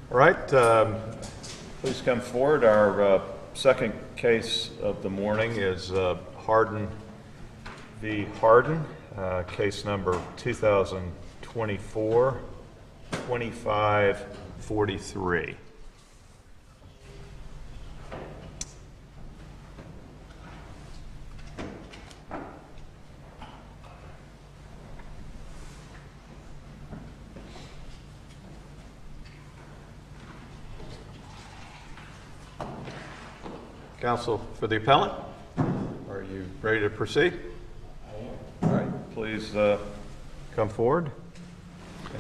All right, please come forward. Our second case of the morning is Hardin v. Hardin, case number 2024-2543. Counsel for the appellant, are you ready to proceed? I am. All right, please come forward,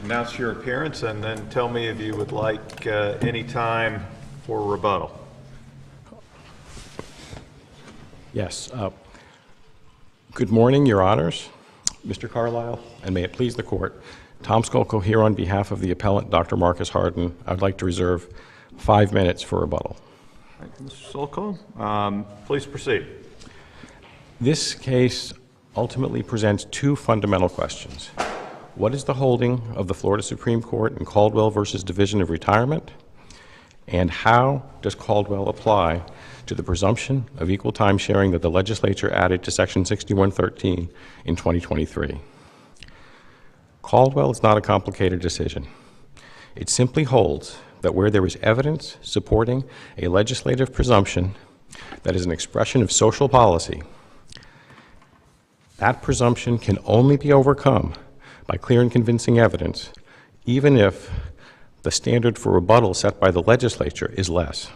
announce your appearance, and then tell me if you would like any time for rebuttal. Yes. Good morning, Your Honors, Mr. Carlisle, and may it please the Court. Tom Skolko here on behalf of the appellant, Dr. Marcus Hardin. I would like to reserve 5 minutes for rebuttal. All right, Mr. Skolko, please proceed. This case ultimately presents two fundamental questions. What is the holding of the Florida Supreme Court in Caldwell v. Division of Retirement? And how does Caldwell apply to the presumption of equal time sharing that the legislature added to Section 6113 in 2023? Caldwell is not a complicated decision. It simply holds that where there is evidence supporting a legislative presumption that is an expression of social policy, that presumption can only be overcome by clear and convincing evidence, even if the standard for rebuttal set by the legislature is less.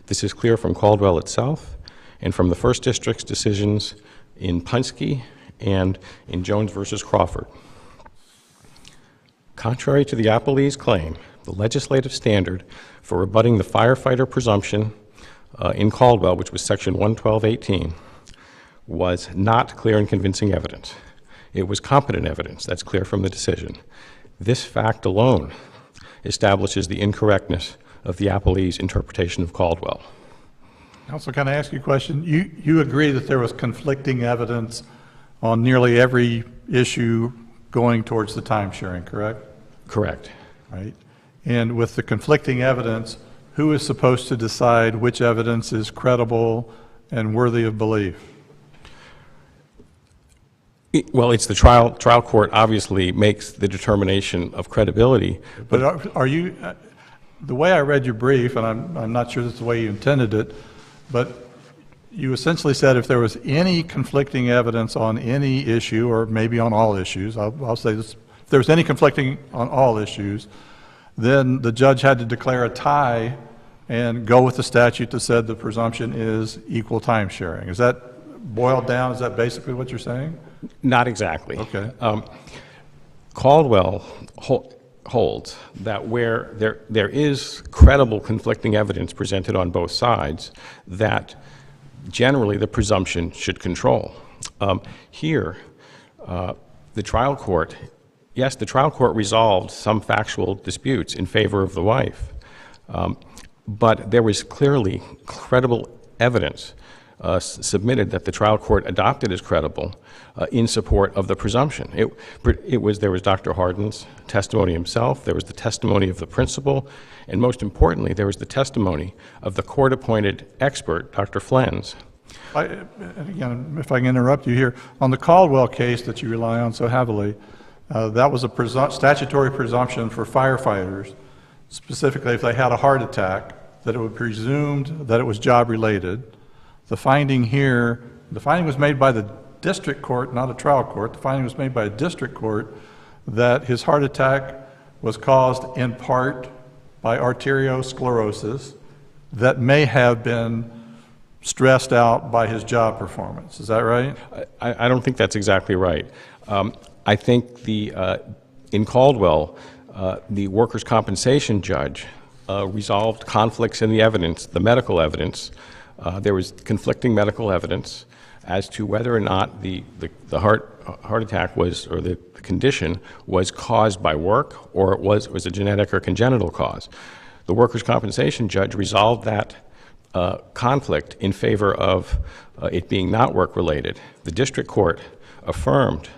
This is clear from Caldwell itself and from the First District's decisions in Punske and in Jones v. Crawford. Contrary to the appellee's claim, the legislative standard for rebutting the firefighter presumption in Caldwell, which was Section 112.18, was not clear and convincing evidence. It was competent evidence. That's clear from the decision. This fact alone establishes the incorrectness of the appellee's interpretation of Caldwell. Counsel, can I ask you a question? You agree that there was conflicting evidence on nearly every issue going towards the time sharing, correct? Correct. Right. And with the conflicting evidence, who is supposed to decide which evidence is credible and worthy of belief? Well, it's the trial court obviously makes the determination of credibility. But are you, the way I read your brief, and I'm not sure that's the way you intended it, but you essentially said if there was any conflicting evidence on any issue, or maybe on all issues, I'll say this, if there was any conflicting on all issues, then the judge had to declare a tie and go with the statute that said the presumption is equal time sharing. Is that boiled down? Is that basically what you're saying? Not exactly. Okay. Caldwell holds that where there is credible conflicting evidence presented on both sides, that generally the presumption should control. Here, the trial court, yes, the trial court resolved some factual disputes in favor of the wife, but there was clearly credible evidence submitted that the trial court adopted as credible in support of the presumption. There was Dr. Hardin's testimony himself, there was the testimony of the principal, and most importantly, there was the testimony of the court-appointed expert, Dr. Flens. Again, if I can interrupt you here, on the Caldwell case that you rely on so heavily, that was a statutory presumption for firefighters, specifically if they had a heart attack, that it would be presumed that it was job-related. The finding here, the finding was made by the district court, not a trial court. The finding was made by a district court that his heart attack was caused in part by arteriosclerosis that may have been stressed out by his job performance. Is that right? I don't think that's exactly right. I think in Caldwell, the workers' compensation judge resolved conflicts in the evidence, the medical evidence. There was conflicting medical evidence as to whether or not the heart attack was, or the condition was caused by work, or it was a genetic or congenital cause. The workers' compensation judge resolved that conflict in favor of it being not work-related. The district court affirmed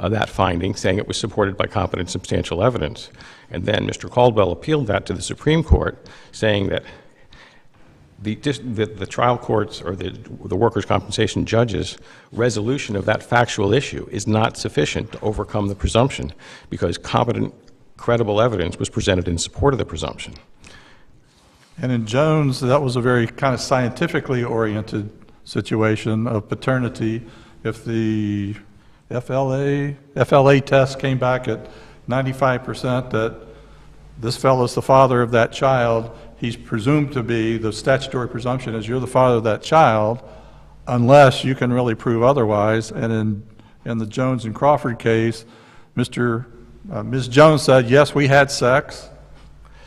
that finding, saying it was supported by competent substantial evidence. And then Mr. Caldwell appealed that to the Supreme Court, saying that the trial courts or the workers' compensation judges' resolution of that factual issue is not sufficient to overcome the presumption because competent, credible evidence was presented in support of the presumption. And in Jones, that was a very kind of scientifically oriented situation of paternity. If the FLA test came back at 95% that this fellow's the father of that child, he's presumed to be, the statutory presumption is you're the father of that child unless you can really prove otherwise. And in the Jones and Crawford case, Ms. Jones said, yes, we had sex.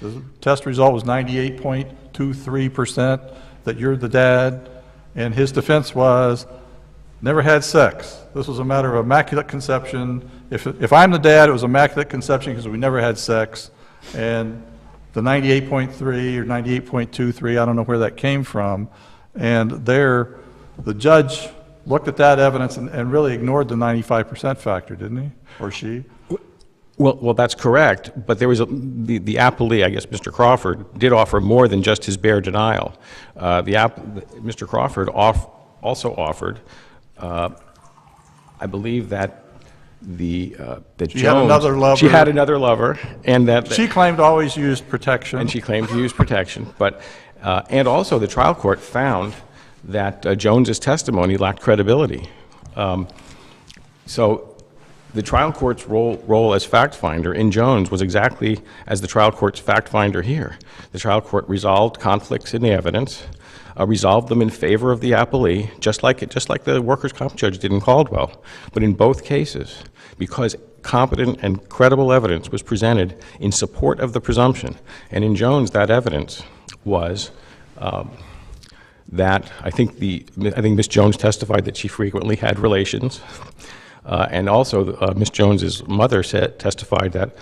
The test result was 98.23% that you're the dad. And his defense was, never had sex. This was a matter of immaculate conception. If I'm the dad, it was immaculate conception because we never had sex. And the 98.3 or 98.23, I don't know where that came from. And there, the judge looked at that evidence and really ignored the 95% factor, didn't he? Or she? Well, that's correct, but there was the appellee, I guess Mr. Crawford, did offer more than just his bare denial. Mr. Crawford also offered, I believe that that she had another lover. She had another lover, and that she claimed to always use protection. And she claimed to use protection, but and also the trial court found that Jones's testimony lacked credibility. So the trial court's role as fact finder in Jones was exactly as the trial court's fact finder here. The trial court resolved conflicts in the evidence, resolved them in favor of the appellee, just like the workers' comp judge did in Caldwell. But in both cases, because competent and credible evidence was presented in support of the presumption, and in Jones that evidence was that I think Ms. Jones testified that she frequently had relations. And also, Ms. Jones's mother testified that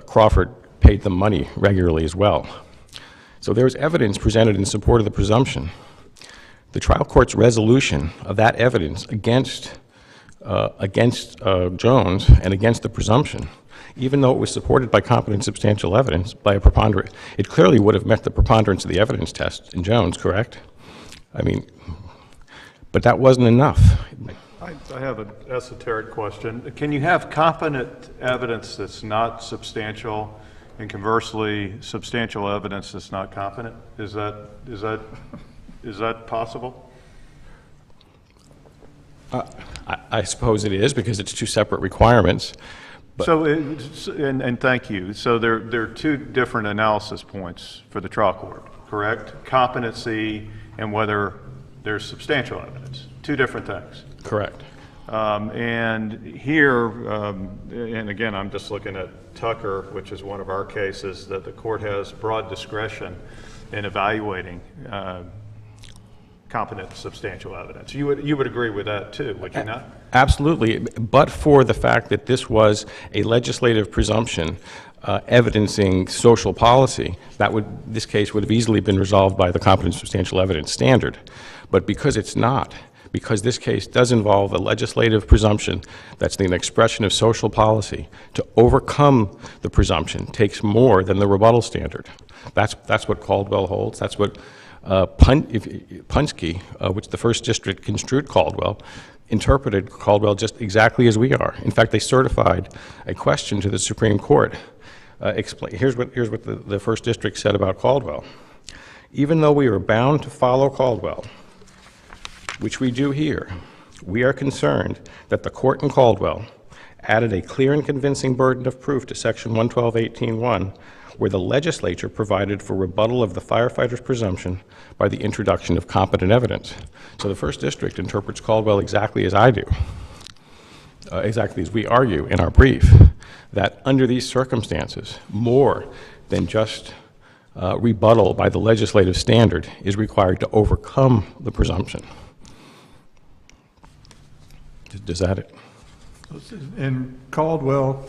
Crawford paid them money regularly as well. So there was evidence presented in support of the presumption. The trial court's resolution of that evidence against Jones and against the presumption, even though it was supported by competent substantial evidence, by a preponderance, it clearly would have met the preponderance of the evidence test in Jones, correct? I mean, but that wasn't enough. I have an esoteric question. Can you have competent evidence that's not substantial, and conversely, substantial evidence that's not competent? Is that possible? I suppose it is, because it's two separate requirements. So, and thank you. So there are two different analysis points for the trial court, correct? Competency and whether there's substantial evidence. Two different things. Correct. And here, and again, I'm just looking at Tucker, which is one of our cases, that the court has broad discretion in evaluating competent substantial evidence. You would agree with that too, would you not? Absolutely, but for the fact that this was a legislative presumption evidencing social policy, this case would have easily been resolved by the competent substantial evidence standard. But because it's not, because this case does involve a legislative presumption that's an expression of social policy, to overcome the presumption takes more than the rebuttal standard. That's what Caldwell holds. That's what Punske, which the First District construed Caldwell, interpreted Caldwell just exactly as we are. In fact, they certified a question to the Supreme Court. Here's what the First District said about Caldwell. Even though we are bound to follow Caldwell, which we do here, we are concerned that the court in Caldwell added a clear and convincing burden of proof to Section 112.18.1, where the legislature provided for rebuttal of the firefighter's presumption by the introduction of competent evidence. So the First District interprets Caldwell exactly as I do, exactly as we argue in our brief, that under these circumstances, more than just rebuttal by the legislative standard is required to overcome the presumption. Does that it? In Caldwell,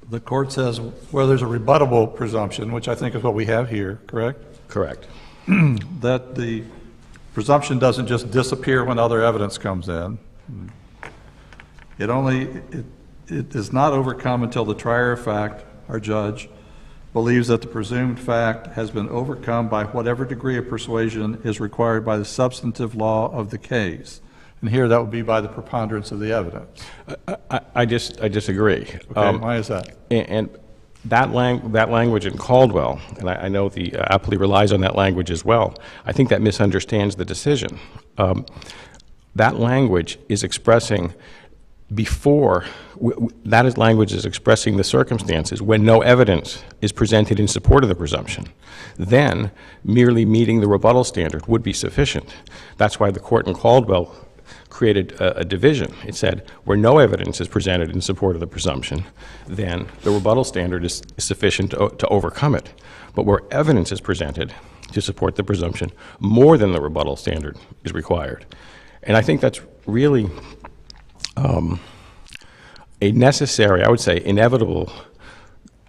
the court says, well, there's a rebuttable presumption, which I think is what we have here, correct? Correct. That the presumption doesn't just disappear when other evidence comes in. It is not overcome until the trier of fact, our judge, believes that the presumed fact has been overcome by whatever degree of persuasion is required by the substantive law of the case. And here that would be by the preponderance of the evidence. I disagree. Okay, why is that? And that language in Caldwell, and I know the appellee relies on that language as well, I think that misunderstands the decision. That language is expressing language is expressing the circumstances when no evidence is presented in support of the presumption. Then merely meeting the rebuttal standard would be sufficient. That's why the court in Caldwell created a division. It said where no evidence is presented in support of the presumption, then the rebuttal standard is sufficient to overcome it. But where evidence is presented to support the presumption, more than the rebuttal standard is required. And I think that's really a necessary, I would say, inevitable,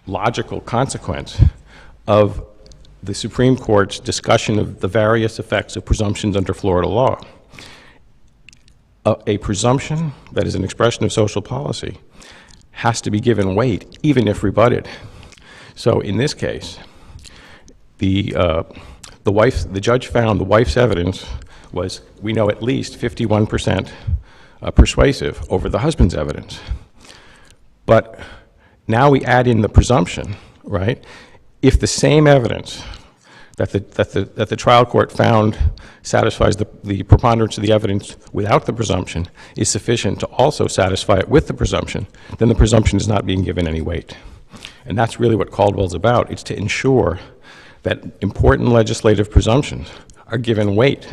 logical consequence of the Supreme Court's discussion of the various effects of presumptions under Florida law. A presumption that is an expression of social policy has to be given weight, even if rebutted. So in this case, the judge found the wife's evidence was, we know, at least 51% persuasive over the husband's evidence. But now we add in the presumption, right? If the same evidence that the trial court found satisfies the preponderance of the evidence without the presumption is sufficient to also satisfy it with the presumption, then the presumption is not being given any weight. And that's really what Caldwell's about. It's to ensure that important legislative presumptions are given weight.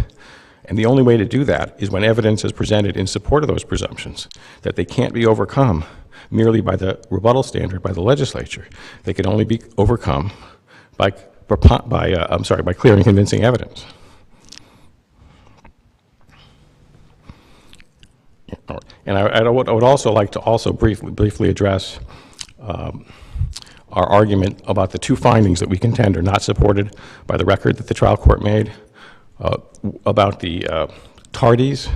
And the only way to do that is when evidence is presented in support of those presumptions, that they can't be overcome merely by the rebuttal standard by the legislature. They can only be overcome by clear and convincing evidence. And I would also like to briefly address our argument about the two findings that we contend are not supported by the record that the trial court made about the tardies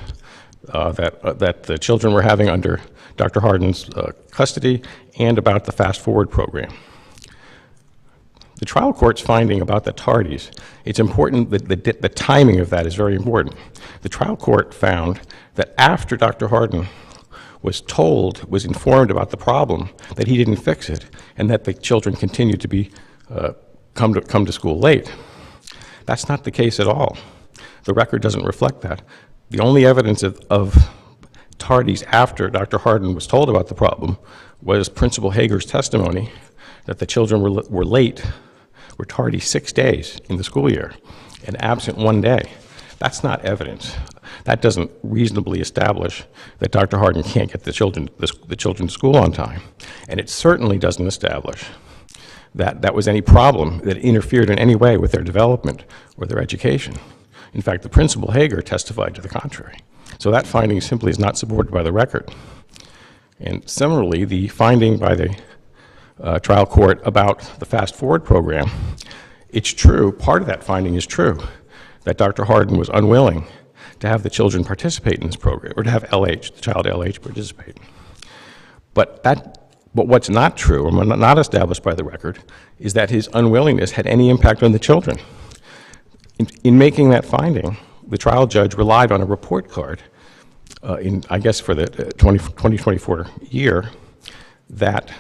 that the children were having under Dr. Hardin's custody, and about the Fast Forward program. The trial court's finding about the tardies, it's important that the timing of that is very important. The trial court found that after Dr. Hardin was informed about the problem, that he didn't fix it, and that the children continued to be come to school late. That's not the case at all. The record doesn't reflect that. The only evidence of tardies after Dr. Hardin was told about the problem was Principal Hager's testimony that the children were tardy 6 days in the school year and absent 1 day. That's not evidence. That doesn't reasonably establish that Dr. Hardin can't get the children to school on time. And it certainly doesn't establish that that was any problem that interfered in any way with their development or their education. In fact, the Principal Hager testified to the contrary. So that finding simply is not supported by the record. And similarly, the finding by the trial court about the Fast Forward program, it's true, part of that finding is true, that Dr. Hardin was unwilling to have the children participate in this program, or to have LH, the child LH, participate. But what's not true, or not established by the record, is that his unwillingness had any impact on the children. In making that finding, the trial judge relied on a report card, I guess for the 2024 year, that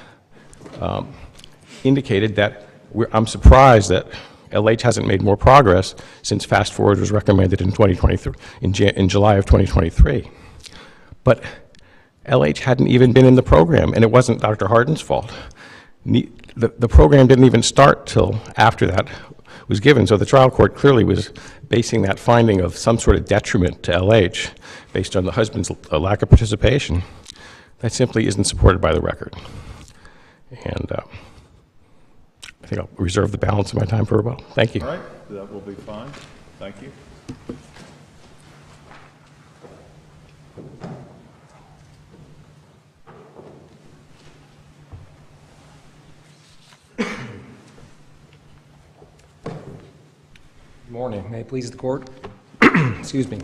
indicated that I'm surprised that LH hasn't made more progress since Fast Forward was recommended in 2023, in July of 2023. But LH hadn't even been in the program, and it wasn't Dr. Hardin's fault. The program didn't even start till after that was given, so the trial court clearly was basing that finding of some sort of detriment to LH based on the husband's lack of participation. That simply isn't supported by the record. And I think I'll reserve the balance of my time for rebuttal. Thank you. All right, that will be fine. Thank you. Good morning. May it please the court? Excuse me.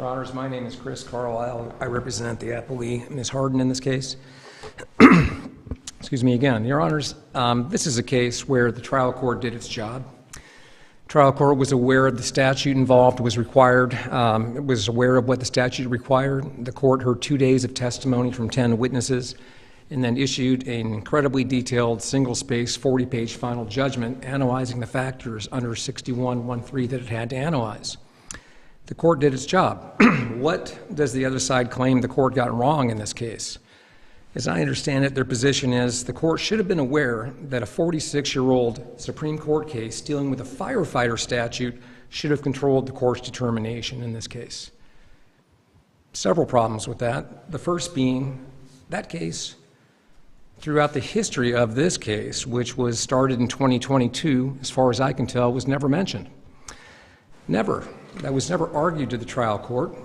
Your Honors, my name is Chris Carlisle. I represent the appellee, Ms. Harden, in this case. Excuse me again. Your Honors, this is a case where the trial court did its job. Trial court was aware the statute involved was required, was aware of what the statute required. The court heard 2 days of testimony from 10 witnesses and then issued an incredibly detailed, single-space, 40-page final judgment analyzing the factors under 6113 that it had to analyze. The court did its job. What does the other side claim the court got wrong in this case? As I understand it, their position is the court should have been aware that a 46-year-old Supreme Court case dealing with a firefighter statute should have controlled the court's determination in this case. Several problems with that. The first being that case, throughout the history of this case, which was started in 2022, as far as I can tell, was never mentioned. Never. That was never argued to the trial court.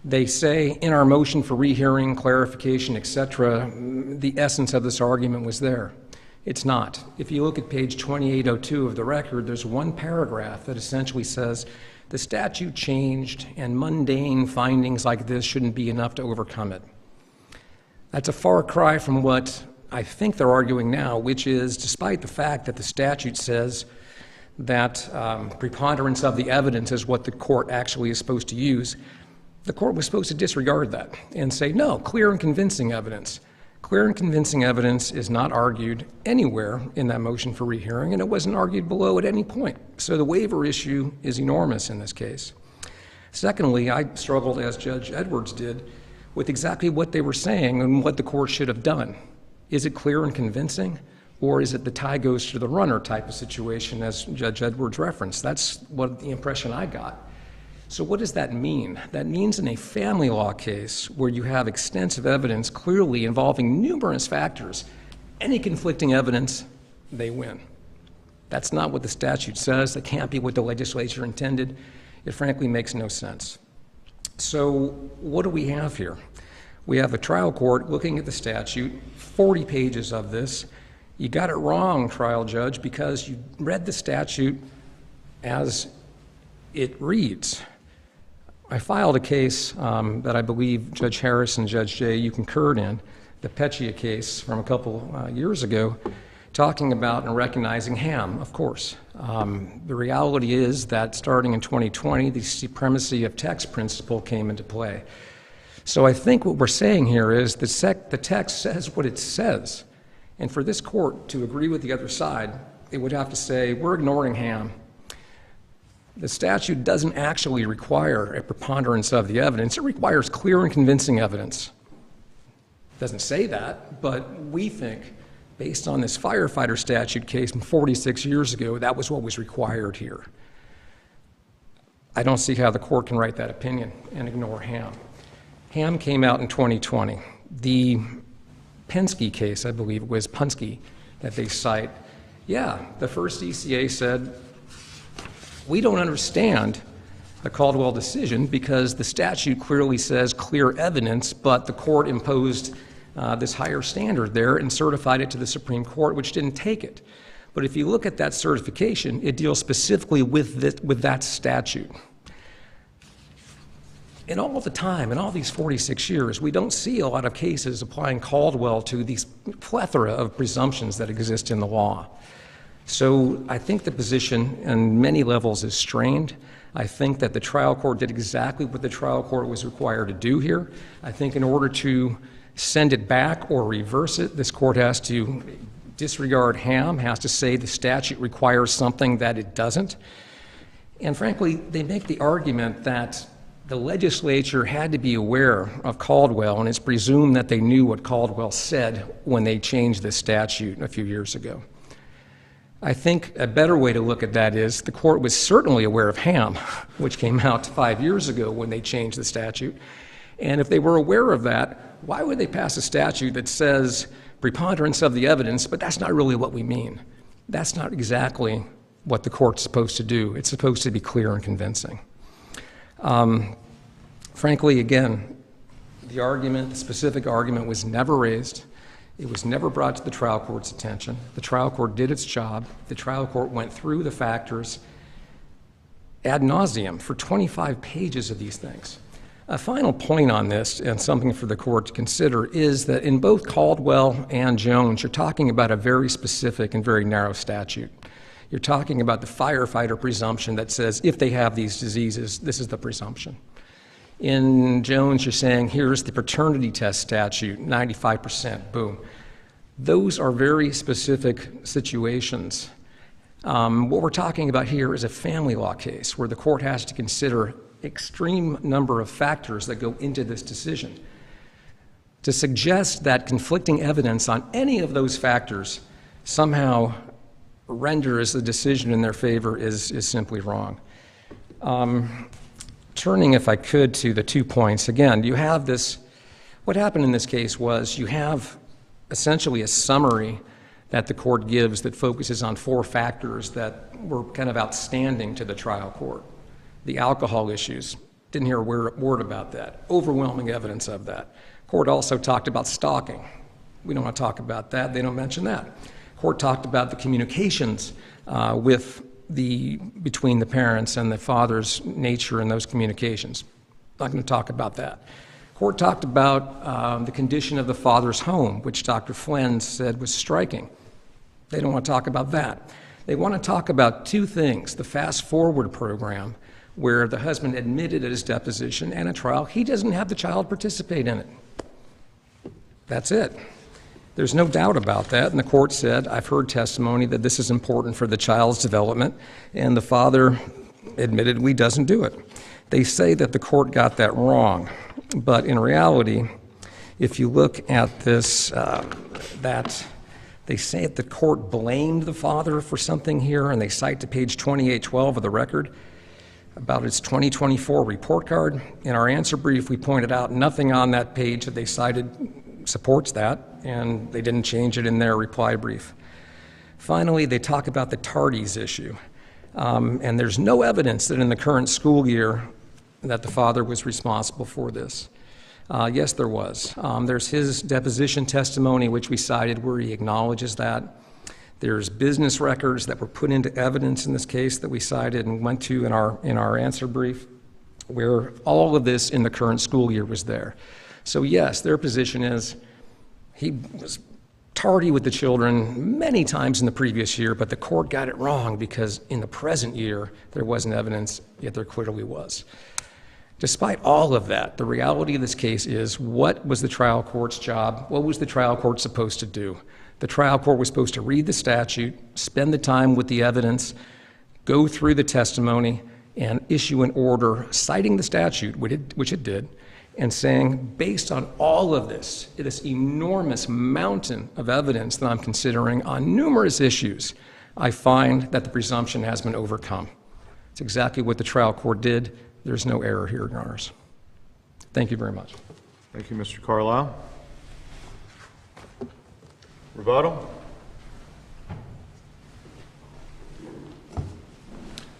They say in our motion for rehearing, clarification, etc., the essence of this argument was there. It's not. If you look at page 2802 of the record, there's one paragraph that essentially says the statute changed and mundane findings like this shouldn't be enough to overcome it. That's a far cry from what I think they're arguing now, which is despite the fact that the statute says that preponderance of the evidence is what the court actually is supposed to use, the court was supposed to disregard that and say, no, clear and convincing evidence. Clear and convincing evidence is not argued anywhere in that motion for rehearing, and it wasn't argued below at any point. So the waiver issue is enormous in this case. Secondly, I struggled, as Judge Edwards did, with exactly what they were saying and what the court should have done. Is it clear and convincing, or is it the tie goes to the runner type of situation, as Judge Edwards referenced? That's what the impression I got. So what does that mean? That means in a family law case where you have extensive evidence clearly involving numerous factors, any conflicting evidence, they win. That's not what the statute says. That can't be what the legislature intended. It frankly makes no sense. So what do we have here? We have a trial court looking at the statute, 40 pages of this. You got it wrong, trial judge, because you read the statute as it reads. I filed a case that I believe Judge Harris and Judge Jay, you concurred in, the Peccia case from a couple years ago, talking about and recognizing Ham, of course. The reality is that starting in 2020, the supremacy of text principle came into play. So I think what we're saying here is the text says what it says. And for this court to agree with the other side, it would have to say, we're ignoring Ham. The statute doesn't actually require a preponderance of the evidence. It requires clear and convincing evidence. It doesn't say that, but we think, based on this firefighter statute case from 46 years ago, that was what was required here. I don't see how the court can write that opinion and ignore Ham. Ham came out in 2020. The Penske case, I believe it was Punske, that they cite, yeah, the first ECA said, we don't understand the Caldwell decision because the statute clearly says clear evidence, but the court imposed this higher standard there and certified it to the Supreme Court, which didn't take it. But if you look at that certification, it deals specifically with that statute. And all the time, in all these 46 years, we don't see a lot of cases applying Caldwell to these plethora of presumptions that exist in the law. So I think the position on many levels is strained. I think that the trial court did exactly what the trial court was required to do here. I think in order to send it back or reverse it, this court has to disregard Ham, has to say the statute requires something that it doesn't. And frankly, they make the argument that the legislature had to be aware of Caldwell, and it's presumed that they knew what Caldwell said when they changed the statute a few years ago. I think a better way to look at that is the court was certainly aware of Ham, which came out 5 years ago when they changed the statute. And if they were aware of that, why would they pass a statute that says preponderance of the evidence, but that's not really what we mean? That's not exactly what the court's supposed to do. It's supposed to be clear and convincing. Frankly, again, the specific argument was never raised. It was never brought to the trial court's attention. The trial court did its job. The trial court went through the factors ad nauseum for 25 pages of these things. A final point on this, and something for the court to consider, is that in both Caldwell and Jones, you're talking about a very specific and very narrow statute. You're talking about the firefighter presumption that says if they have these diseases, this is the presumption. In Jones, you're saying here's the paternity test statute, 95%, boom. Those are very specific situations. What we're talking about here is a family law case where the court has to consider extreme number of factors that go into this decision. To suggest that conflicting evidence on any of those factors somehow renders the decision in their favor is simply wrong. Turning, if I could, to the 2 points. Again, you have this, what happened in this case was you have essentially a summary that the court gives that focuses on 4 factors that were kind of outstanding to the trial court. The alcohol issues, didn't hear a word about that. Overwhelming evidence of that. Court also talked about stalking. We don't want to talk about that. They don't mention that. Court talked about the communications between the parents and the father's nature in those communications. Not going to talk about that. Court talked about the condition of the father's home, which Dr. Flynn said was striking. They don't want to talk about that. They want to talk about 2 things: the Fast Forward program, where the husband admitted at his deposition and a trial he doesn't have the child participate in it. That's it. There's no doubt about that, and the court said, I've heard testimony that this is important for the child's development, and the father admittedly doesn't do it. They say that the court got that wrong, but in reality, if you look at this, they say that the court blamed the father for something here, and they cite to page 2812 of the record about its 2024 report card. In our answer brief, we pointed out nothing on that page that they cited supports that, and they didn't change it in their reply brief. Finally, they talk about the tardies issue, and there's no evidence that in the current school year that the father was responsible for this. Yes, there was. There's his deposition testimony, which we cited, where he acknowledges that. There's business records that were put into evidence in this case that we cited and went to in our answer brief, where all of this in the current school year was there. So yes, their position is he was tardy with the children many times in the previous year, but the court got it wrong because in the present year there wasn't evidence, yet there clearly was. Despite all of that, the reality of this case is, what was the trial court's job? What was the trial court supposed to do? The trial court was supposed to read the statute, spend the time with the evidence, go through the testimony, and issue an order citing the statute, which it did, and saying, based on all of this enormous mountain of evidence that I'm considering on numerous issues, I find that the presumption has been overcome. It's exactly what the trial court did. There's no error here, Your Honors. Thank you very much. Thank you, Mr. Carlisle. Rebuttal?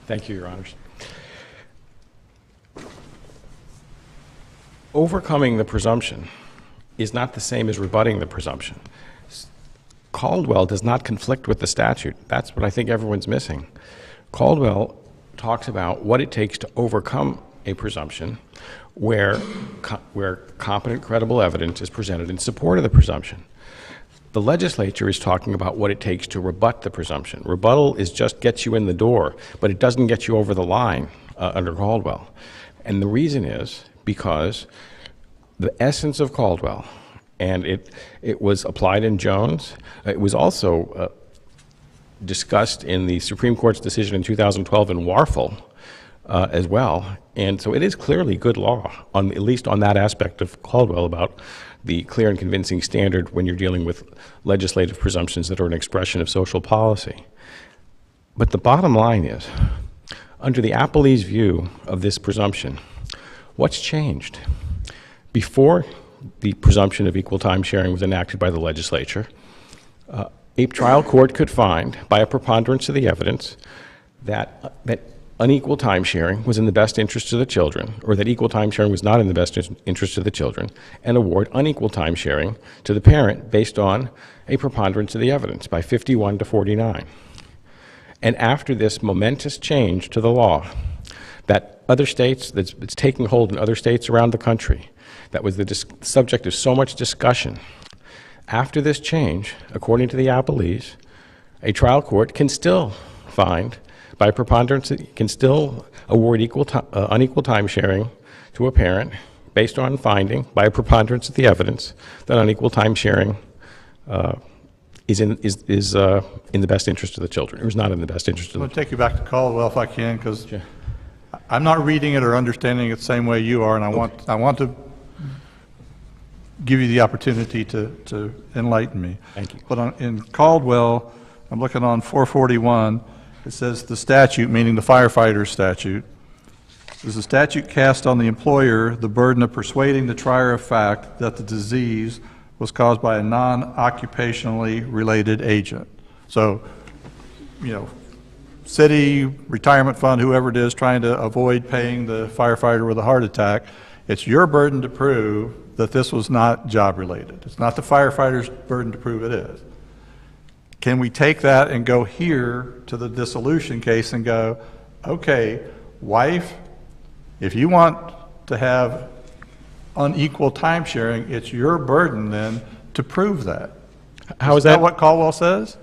Thank you, Your Honors. Overcoming the presumption is not the same as rebutting the presumption. Caldwell does not conflict with the statute. That's what I think everyone's missing. Caldwell talks about what it takes to overcome a presumption where competent, credible evidence is presented in support of the presumption. The legislature is talking about what it takes to rebut the presumption. Rebuttal just gets you in the door, but it doesn't get you over the line under Caldwell. And the reason is because the essence of Caldwell, and it was applied in Jones, it was also discussed in the Supreme Court's decision in 2012 in Warfel as well. And so it is clearly good law, at least on that aspect of Caldwell, about the clear and convincing standard when you're dealing with legislative presumptions that are an expression of social policy. But the bottom line is, under the appellee's view of this presumption, what's changed? Before the presumption of equal time sharing was enacted by the legislature, a trial court could find, by a preponderance of the evidence, that unequal time sharing was in the best interest of the children, or that equal time sharing was not in the best interest of the children, and award unequal time sharing to the parent based on a preponderance of the evidence by 51 to 49. And after this momentous change to the law, that other states, that's taking hold in other states around the country, that was the subject of so much discussion. After this change, according to the appellees, a trial court can still find, by preponderance, can still award unequal time sharing to a parent based on finding, by a preponderance of the evidence, that unequal time sharing is in the best interest of the children, or is not in the best interest of I'm the going to take you back to Caldwell if I can, because Sure. I'm not reading it or understanding it the same way you are, and I want to give you the opportunity to enlighten me. Thank you. But in Caldwell, I'm looking on 441, it says the statute, meaning the firefighter statute, is the statute cast on the employer the burden of persuading the trier of fact that the disease was caused by a non-occupationally related agent. So, city, retirement fund, whoever it is, trying to avoid paying the firefighter with a heart attack, it's your burden to prove that this was not job-related. It's not the firefighter's burden to prove it is. Can we take that and go here to the dissolution case and go, okay, wife, if you want to have unequal time sharing, it's your burden then to prove that. How is that that what Caldwell says?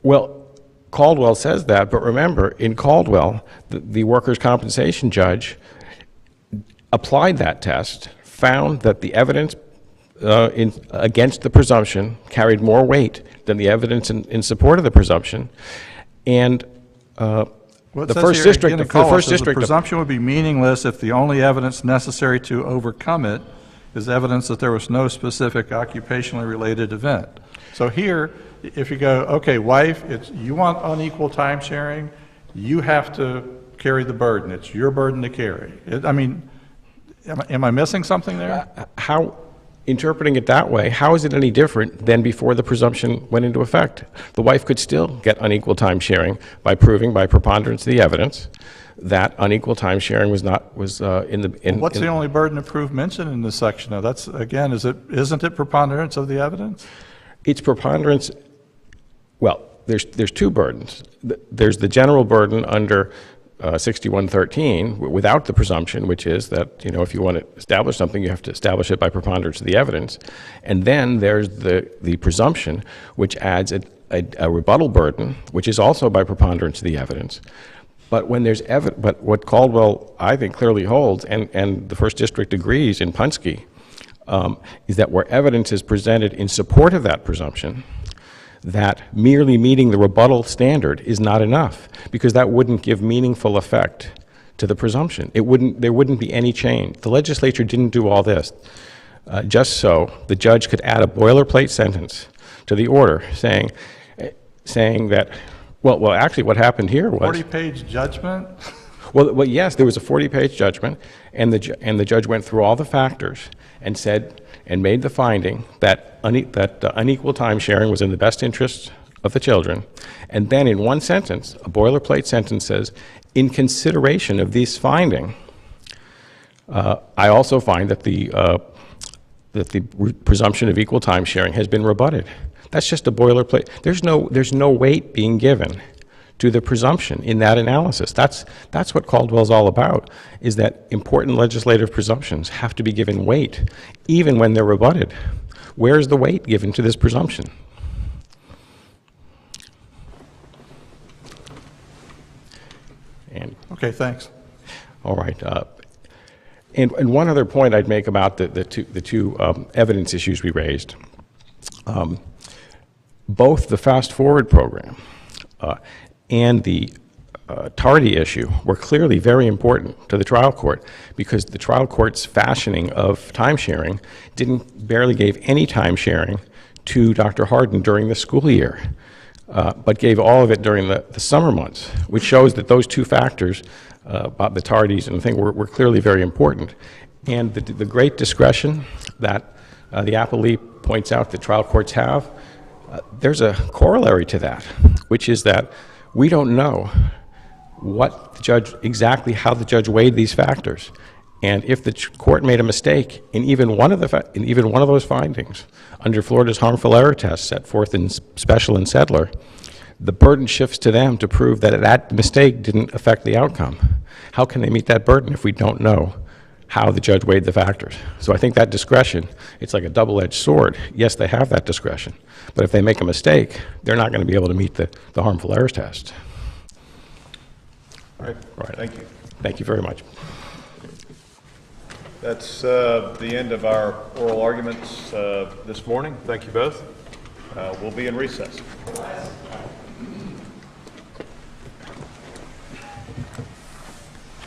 Well, Caldwell says that, but remember, in Caldwell, the workers' compensation judge applied that test, found that the evidence against the presumption carried more weight than the evidence in support of the presumption, and the first district, the presumption would be meaningless if the only evidence necessary to overcome it is evidence that there was no specific occupationally related event. So here, if you go, okay, wife, you want unequal time sharing, you have to carry the burden. It's your burden to carry. Am I missing something there? how, interpreting it that way, how is it any different than before the presumption went into effect? The wife could still get unequal time sharing by proving, by preponderance of the evidence, that unequal time sharing was not, was in the... What's the only burden of proof mentioned in this section? Now, that's, again, isn't it preponderance of the evidence? It's preponderance, well, there's two burdens. There's the general burden under 6113 without the presumption, which is that, if you want to establish something, you have to establish it by preponderance of the evidence. And then there's the presumption, which adds a rebuttal burden, which is also by preponderance of the evidence. But when there's but what Caldwell, I think, clearly holds, and the First District agrees in Punske, is that where evidence is presented in support of that presumption, that merely meeting the rebuttal standard is not enough, because that wouldn't give meaningful effect to the presumption. There wouldn't be any change. The legislature didn't do all this just so the judge could add a boilerplate sentence to the order saying that, well, actually what happened here was... 40-page judgment? Well, yes, there was a 40-page judgment, and the judge went through all the factors and said, and made the finding that unequal time sharing was in the best interest of the children. And then in one sentence, a boilerplate sentence says, in consideration of this finding, I also find that the presumption of equal time sharing has been rebutted. That's just a boilerplate. There's no weight being given to the presumption in that analysis. That's what Caldwell's all about, is that important legislative presumptions have to be given weight, even when they're rebutted. Where's the weight given to this presumption? Okay, thanks. All right. And one other point I'd make about the two evidence issues we raised. Both the Fast Forward program and the tardy issue were clearly very important to the trial court, because the trial court's fashioning of time sharing barely gave any time sharing to Dr. Hardin during the school year, but gave all of it during the summer months, which shows that those two factors about the tardies and the thing were clearly very important. And the great discretion that the appellee points out that trial courts have, there's a corollary to that, which is that we don't know exactly how the judge weighed these factors. And if the court made a mistake in even one of those findings under Florida's harmful error test set forth in Special and Sedler, the burden shifts to them to prove that that mistake didn't affect the outcome. How can they meet that burden if we don't know how the judge weighed the factors? So I think that discretion, it's like a double-edged sword. Yes, they have that discretion, but if they make a mistake, they're not going to be able to meet the harmful errors test. All right, thank you. Thank you very much. That's the end of our oral arguments this morning. Thank you both. We'll be in recess.